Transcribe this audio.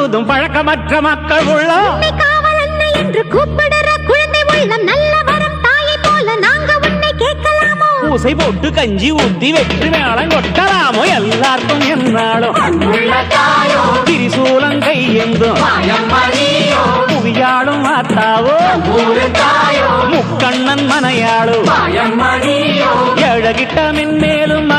முழுதும் பழக்கமற்ற மக்கள் உள்ளம் காவல் அன்னை என்று கூப்பிடுற குழந்தை உள்ளம் நல்ல வரம் தாயை போல நாங்க உன்னை கேட்கலாமோ பூசை போட்டு கஞ்சி ஊத்தி வெற்றி மேளம் கொட்டலாமோ எல்லாருக்கும் என்னாலும் திரிசூலம் கையெந்தும் புவியாளும் மாத்தாவோ முக்கண்ணன் மனையாளோ எழகிட்ட மென்மேலும்